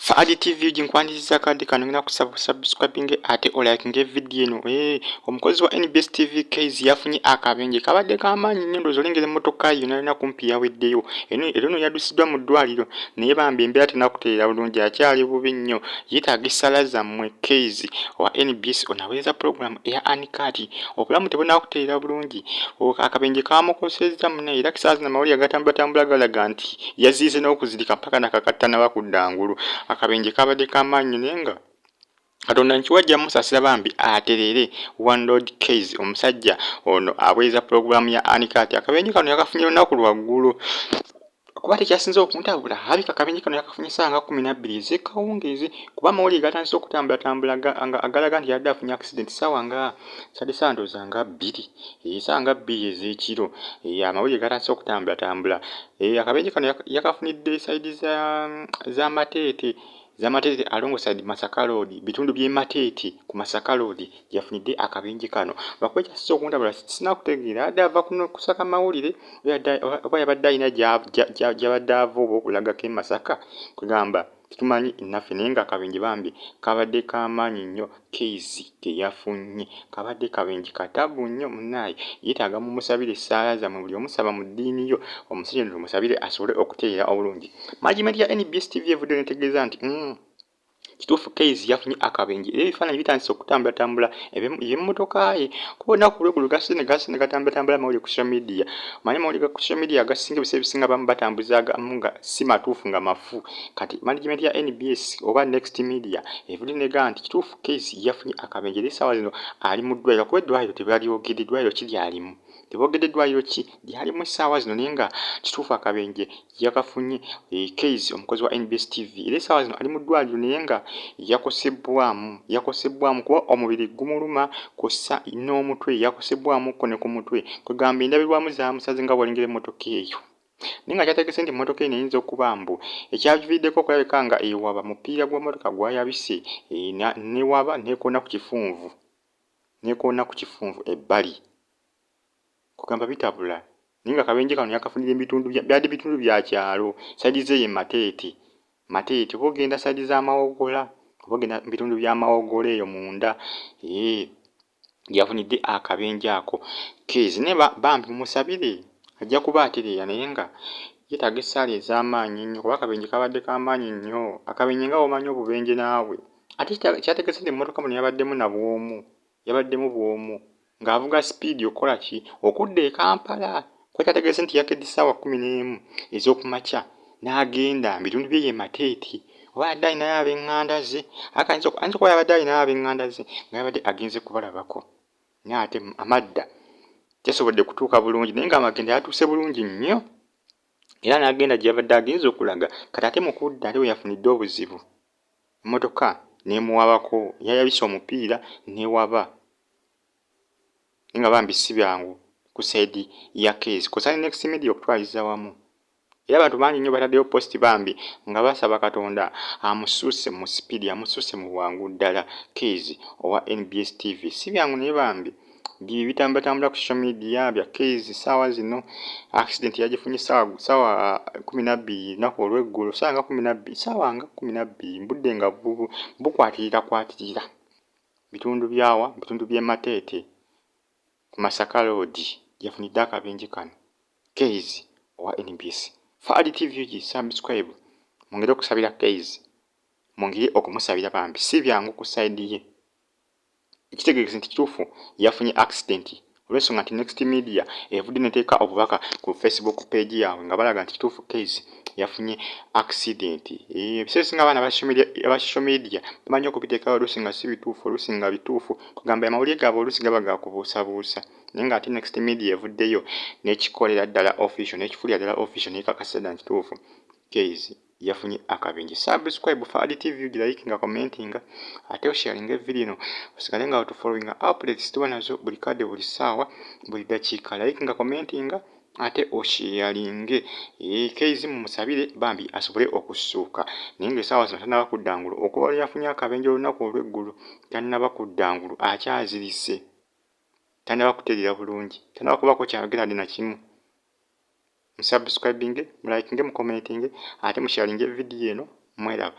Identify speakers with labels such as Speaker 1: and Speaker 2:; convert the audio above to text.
Speaker 1: Faadi TV jinkwaniriza kadi kano ngina kusaba subscribing ate olakinge video eno. Omukozi wa NBS TV Kayz yafunye akabenje kabadde kamanyi nnyo ndozo lengere motoka yona na kumpi yaweddeyo. Eno yadusiddwa mu ddwaliro naye Bambi Embeera tenakuteera bulungi akyali bubi nnyo. Yeetagisa laza mmwe Kayz wa NBS onaweza program ya anikati obulamu tebunakuteera bulungi. Akabenje kamukosezza munne era kisaazi na mawulire agatambula galaga nti yazize n'okuzirika mpaka nakakattana bakuddangulu. Akabenje kabadde kamanyi nenga Katonda nkiwajja musasira Bambi aterere one Lord Kayz omusajja ono abweza program ya anikati. Akabenje kano yakafunye lunaku lwaggulu kuba tekyasinze okuntabula habika akabenje kano yakafunye ssanga 12 ez'ekawungeezi kuba amawulire gatandise okutambula nga agalaga nti yadde afunye accident ssaawa nga sadde sandoza nga 2 ssaawa nga 2 ez'ekiro. Amawulire gatandise okutambula. Akabenje kano yakafunidde saidi za Mateete alongo side Masaka Road bitundu bye Mateete ku Masaka Road yafunidde akabenje kano. Bakwe kyasiso okuntabula sina kutegeera adde ava kusaka mawulire oba yabadde alina gy'abadde ava oba okulaga ke Masaka kugamba tumanyi naffe naye nga akabenje Bambi kabadde kamaanyi nnyo. Kayz teyafunye kabadde kabenje katabu nnyo munnaye yeetaaga mumusabire essaala zammwe buli omusaba mu ddiini yo omusajja omusabire asobole okuteera obulungi. Management ya NBS TV evudde netegeeza nti kituufu Kayz yafunye akabenje era ebifaananyi bitandise okutambula eb'emmotoka ye kuba olunaku lweggulo gasine gatambula amawulire ku social media. Manyi amawulire ku social media agasinga ebiseera ebisinga bamu batambuza agamu nga si matuufu nga mafu. Kati management ya NBS oba Next Media evudde negaa nti kituufu Kayz yafunye akabenje era essaawa zino ali mu ddwaliro kuba eddwaliro tebalyogedde eddwaliro ki lyalimu tebogedde eddwaliro ki lyalimu essaawa zino naye nga kituufu akabenje yakafunye. Kayz omukozi wa NBS TV era essaawa zino ali mu ddwaliro naye nga yakosebwamu kuba omubiri gumuluma kossa n'omutwe yakosebwamuko ne ku mutwe kwegamba endabirwamu zaamusaze nga bw'olengera emmotoka eyo naye nga kyategese nti emmotoka eno eyinza okuba mbu ekyaviiriddeko okulabika nga ewaba mupiira gw'emmotoka gwayabise newaba nekoona ku kifunvu ebbali kugamba bitabula naye nga akabenje kano yakafunira byadde bitundu bya kyalo saidi ze ye Mateete oba ogenda saidi z'amawogola oba ogenda mu bitundu by'amawogola eyo munda yafunidde akabenje ako. Kayz ne Bambi Mumusabile ajja kuba atereera naye nga yeetaaga essaala ez'amaanyi nnyo kuba akabenje kabadde kamaanyi nnyo. Akabenje nga omanyi obubenje naawe ate kyategese nti emmotoka muno yabaddemu bwomu ng'avuga sipiidi okukola ki okudda e Kampala kuba kyategese nti yakedde ssaawa 11 ez'okumakya n'agenda mu bitundu bye ye Mateete oba yadde alinayo ab'eŋŋanda ze ayinza kuba yabadde alinayo ab'eŋŋanda ze nga yabadde agenze kubalabako naye ate amadda tesobodde kutuuka bulungi naye nga amagenda yatuuse bulungi nnyo era n'agenda gye yabadde agenze okulaga kati ate mu kudda ate we yafunidde obuzibu emmotoka n'emuwabako yayabise omupiira newaba naye nga Bambi si byangu ku sayidi ya Kayz kosa ne Next Media okutwaliza wamu era abantu bangi nnyo bataddeyo posti Bambi nga basaba Katonda amusuuse mu sipiidi amusuuse mu bwangu ddala Kayz owa NBS TV si byangu naye Bambi bitambula ku social media bya Kayz ssaawa zino accident yagifunye ssaawa 12 lunaku olw'eggulu ssaawa nga 12 mbudde nga bukwatirira bitundu by'e Mateete ku Masaka Road yafunidde akabenje kano. Kayz owa NBS Faadi TV subscribe mungere okusabira Kayz mungere okumusabira Bambi si byangu ku side ye ekitegeeza nti kituufu yafunye accident olw'ensonga nti Next Media evudde neteeka obubaka ku Facebook page yaabwe nga balaga nti kituufu Kayz yafunye accident. Ebiseera ebisinga abaana aba social media bamanyi okubiteekawo oluusi nga si bituufu oluusi nga bituufu kugamba amawulire gaabwe oluusi gaba ga kubuusabuusa naye nga ate Next Media evuddeyo n'ekikolera ddala official n'ekifuulira ddala official n'ekakasa ddala kituufu Kayz yafunye akabenje. Subscribe Faadi TV like nga commenting ate osharinga video eno osigale nga otufollowing updates tuba nazo buli kadde buli ssaawa buli dakiika like nga commenting ate osharinge Kayz mumusabire Bambi asobole okusuuka naye nga essaawa zino tannaba kudda ngulu okuba yafunye akabenje olunaku olw'eggulu tannaba kudda ngulu akyazirise tannaba kutereera bulungi tannaba kubaako kyayogera na kimu. Subscribing, liking, commenting ate musharinge video eno mweraba.